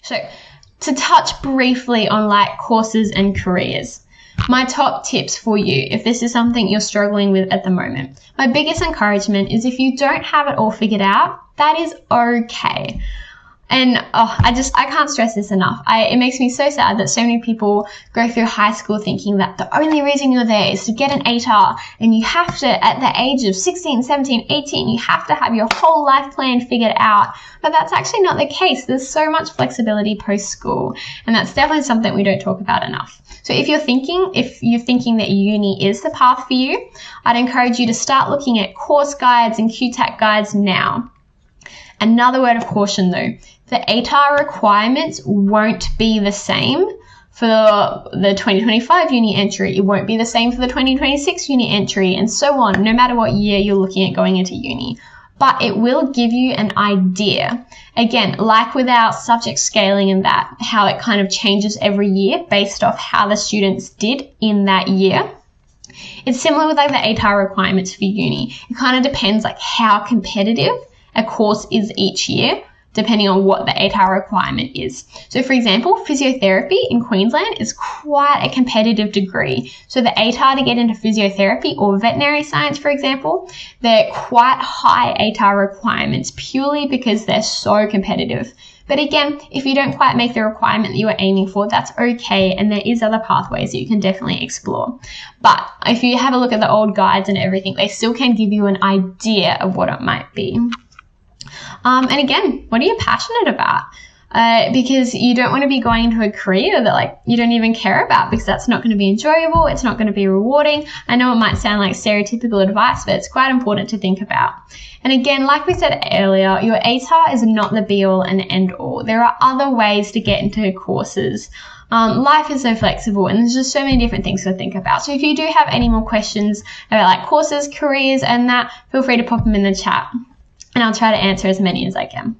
So to touch briefly on like courses and careers, my top tips for you, if this is something you're struggling with at the moment, my biggest encouragement is if you don't have it all figured out, that is okay. And I can't stress this enough. It makes me so sad that so many people go through high school thinking that the only reason you're there is to get an ATAR, and you have to, at the age of 16, 17, 18, you have to have your whole life plan figured out. But that's actually not the case. There's so much flexibility post-school, and that's definitely something we don't talk about enough. So if you're thinking that uni is the path for you, I'd encourage you to start looking at course guides and QTAC guides now. Another word of caution though, the ATAR requirements won't be the same for the 2025 uni entry. It won't be the same for the 2026 uni entry, and so on, no matter what year you're looking at going into uni. But it will give you an idea. Again, like with our subject scaling and that, how it kind of changes every year based off how the students did in that year. It's similar with like the ATAR requirements for uni. It kind of depends like how competitive a course is each year, depending on what the ATAR requirement is. So for example, physiotherapy in Queensland is quite a competitive degree. So the ATAR to get into physiotherapy or veterinary science, for example, they're quite high ATAR requirements purely because they're so competitive. But again, if you don't quite make the requirement that you are aiming for, that's okay, and there is other pathways that you can definitely explore. But if you have a look at the old guides and everything, they still can give you an idea of what it might be. And again, what are you passionate about? Because you don't want to be going into a career that like you don't even care about, because that's not going to be enjoyable. It's not going to be rewarding. I know it might sound like stereotypical advice, but it's quite important to think about. And again, like we said earlier, your ATAR is not the be all and end all. There are other ways to get into courses. Life is so flexible, and there's just so many different things to think about. So if you do have any more questions about like courses, careers, and that, feel free to pop them in the chat, and I'll try to answer as many as I can.